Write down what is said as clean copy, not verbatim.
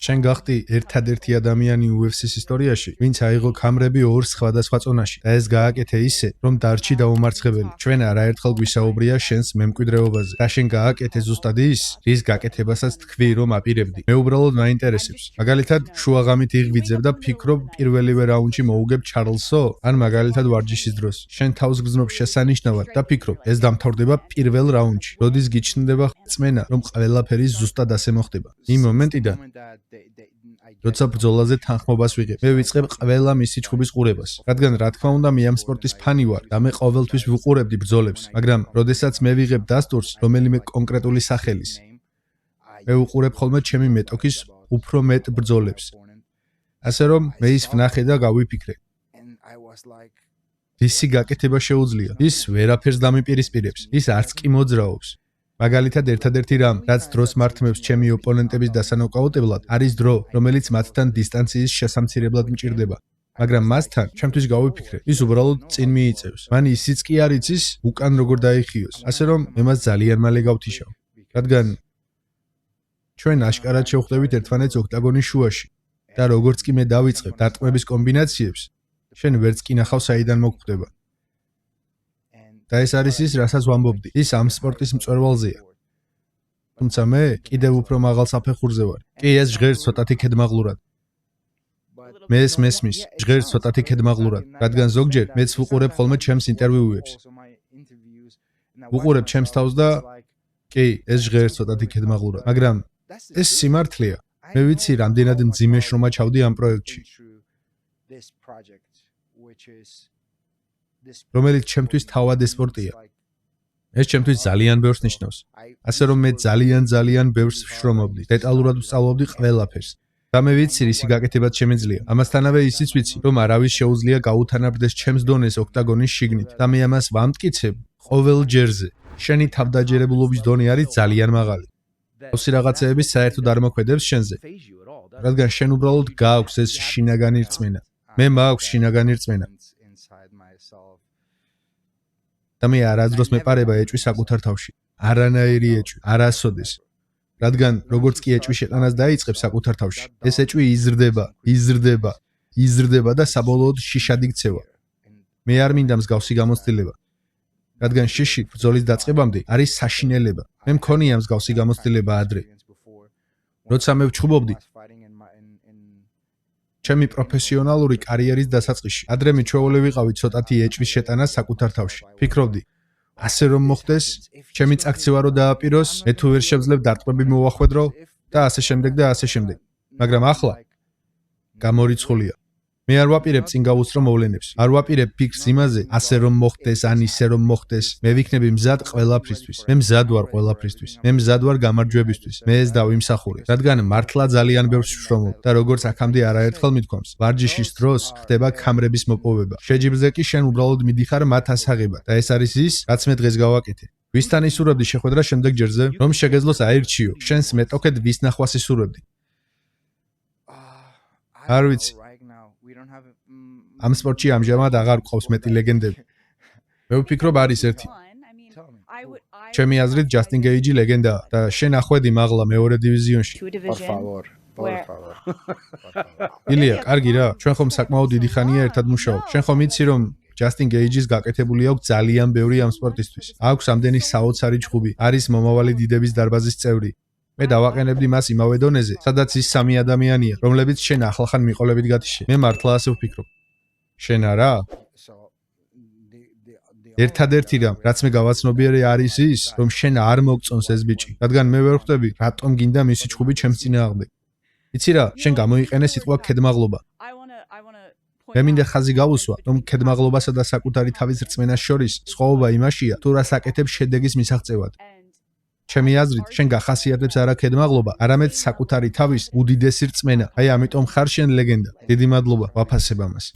შენ გახდი ერთადერთი ადამიანი UFC-ს ისტორიაში, ვინც აიღო ქამრები ორ სხვადასხვა წონაში და ეს გააკეთე ისე, რომ დარჩი დაუმარცხებელი. ჩვენ არაერთხელ გვისაუბრია შენს მემკვიდრეობაზე და შენ გააკეთე ზუსტად ის, რის გაკეთებასაც თქვი, რომ აპირებდი. მე უბრალოდ მაინტერესებს. მაგალითად, შუაღამით იღვიძებ და ფიქრობ პირველივე რაუნდში მოუგებ ჩარლსო, ან მაგალითად ვარჯიშის დროს. შენ თავს გრძნობ შესანიშნავად და ფიქრობ, ეს დამთავრდება პირველ რაუნდში. როდის გიჩნდება წმენა, რომ ყველაფერი ზუსტად ასე მოხდება. იმ მომენტიდან როცა ბრძოლაზე თანხმობას ვიღებ, მე ვიწყებ ყველა მისი ჩხუბის ყურებას. რადგან რა თქმა უნდა მე ამ სპორტის ფანი ვარ და მე ყოველთვის ვუყურებდი ბრძოლებს, მაგრამ როდესაც მე ვიღებ დასტურს რომელიმე კონკრეტული სახელის, მე ვუყურებ ხოლმე ჩემი მეტოქის უფრო მეტ ბრძოლებს. ასე რომ მე ის ვნახე და გავიფიქრე. ისი გაკეთება შეუძლია. ის ვერაფერს დამიპირისპირებს, ის არც კი მოძრაობს. მაგალითად, ერთადერთი რამ, რაც დროს მართმევს ჩემი ოპონენტების დასანოკაუტებლად, არის დრო, რომელიც მათთან დისტანციის შესამცირებლად მჭირდება. მაგრამ მასთან, ჩემთვის გავიფიქრე, ის უბრალოდ წინ მიიწევს. მან ისიც კი არ იცის, უკან როგორ დაიხიოს. ასე რომ, მე მას ძალიან მალე გავთიშავ. რადგან ჩვენ აშკარად შევხვდებით ერთმანეთს ოქტაგონის შუაში და როგორც კი მე დავიწყებ დარტყმების კომბინაციებს, შენ ვერც კი ნახავ საიდან მოგხვდება. და ეს არის ის, რასაც ვამბობდი. ის ამ სპორტის მწვერვალზეა. თუმცა მე კიდევ უფრო მაღალ საფეხურზე ვარ. კი, ეს ჟღერს ცოტათი ქედმაღლურად. მე ეს მესმის, ჟღერს ცოტათი ქედმაღლურად, რადგან ზოგჯერ მეც ვუყურებ ხოლმე ჩემს ინტერვიუებს. ვუყურებ ჩემს თავს და კი, ეს ჟღერს ცოტათი ქედმაღლურად, მაგრამ ეს სიმართლეა. მე ვიცი, რამდენად მძიმე შრომა ჩავდი ამ პროექტში. რომელიც ჩემთვის თავად სპორტია. ეს ჩემთვის ძალიან ბევრს ნიშნავს. ასე რომ მე ძალიან ბევრს ვშრომობდი, დეტალურად ვსწავლობდი ყველაფერს. და მე ვიცი, რისი გაკეთებაც შემეძლია. ამასთანავე ისიც ვიცი, რომ არავის შეუძლია გაუთანაბრდეს ჩემს დონეს ოქტაგონის შიგნით და მე ამას ვამტკიცებ ყოველ ჯერზე. შენი თავდაჯერებულობის დონე არის ძალიან მაღალი. ოსი რაღაცეების საერთოდ არ მოქმედებს შენზე. რადგან შენ უბრალოდ გააქვს ეს შინაგანი რწმენა. მე მაქვს შინაგანი რწმენა. და მე არასდროს მეპარება ეჭვი საკუთარ თავში. არანაირი ეჭვი, არასოდეს. რადგან როგორც კი ეჭვი შეტანას დაიწყებს საკუთარ თავში, ეს ეჭვი იზრდება და საბოლოოდ შიშად იქცევა. მე არ მინდა მსგავსი გამოცდილება. რადგან შიში ბრძოლის დაწყებამდე არის საშინელება. მე მქონია მსგავსი გამოცდილება ადრე. როცა მე ვჩხუბობდი ჩემი პროფესიონალური კარიერის დასაწყისში, ადრე მიჩვეული ვიყავი ცოტათი ეჭვის შეტანა საკუთარ თავში. ფიქრობდი, ასე რომ მოხდეს, ჩემი წაქცევა რო დააპიროს, მე თუ ვერ შევძლებ დარტყმები მოვახვედრო და ასე შემდეგ და ასე შემდეგ. მაგრამ ახლა გამორიცხულია. მე არ ვაპირებ წინ გავუსწრო მოვლენებს. არ ვაპირებ ფიქრს იმაზე, ასე რომ მოხდეს, ან ისე რომ მოხდეს. მე ვიქნები მზად ყველაფრისთვის. მე მზად ვარ ყველაფრისთვის. მე მზად ვარ გამარჯვებისთვის. მე ეს დავიმსახურე. რადგან მართლა ძალიან ბევრს ვშრომობ და როგორც აქამდე არაერთხელ მithქვამს, ვარჯიშის დროს ხდება ქამრების მოპოვება. შეჯიბრზე კი შენ უბრალოდ მიდიხარ მათ ასაღებად და ეს არის ის, რაც მე დღეს გავაკეთე. ვისთან ისურვებდი შეხვედრა შემდეგ ჯერზე, რომ შეგეძლოს აირჩიო, შენს მეტოქედ ვის ნახვას ისურვებდი. არ ვიცი. ამ სპორტში ამჟამად აღარ გვყავს მეტი ლეგენდები. მე ვფიქრობ არის ერთი. ჩემი აზრით ჯასტინ გეიჯი ლეგენდაა და შენ ახვედი მაღლა მეორე დივიზიონში. ილია, კარგი რა, ჩვენ ხომ საკმაოდ დიდი ხანია ერთად მუშაობთ. შენ ხომ იცი რომ ჯასტინ გეიჯის გაკეთებული აქვს ძალიან ბევრი ამ სპორტისთვის. აქვს ამდენი საოცარი ჩხუბი, არის მომავალი დიდების დარბაზის წევრი. მე დავაყენებდი მას იმავე დონეზე, სადაც ის სამი ადამიანია, რომლებიც შენ ახლახან მიყოლებით გათიშე. მე მართლა ასე ვფიქრობ. შენ არა? ერთადერთი რამ, რაც მე გავაცნობიერე არის ის, რომ შენ არ მოგწონს ეს ბიჭი, რადგან მე ვერ ხვდები, რატომ გინდა მისი ჩხუბი ჩემს წინააღმდეგ. იცი რა, შენ გამოიყენე სიტყვა ქედმაღლობა. მე მინდა ხაზი გავუსვა, რომ ქედმაღლობასა და საკუთარი თავის რწმენას შორის სხვაობა იმაშია, თუ რას აკეთებ შედეგის მისაღწევად. ჩემი აზრით, შენ გახასიათებს არა ქედმაღლობა, არამედ საკუთარი თავის უდიდესი რწმენა. აი ამიტომ ხარ შენ ლეგენდა. დიდი მადლობა, ვაფასებ ამას.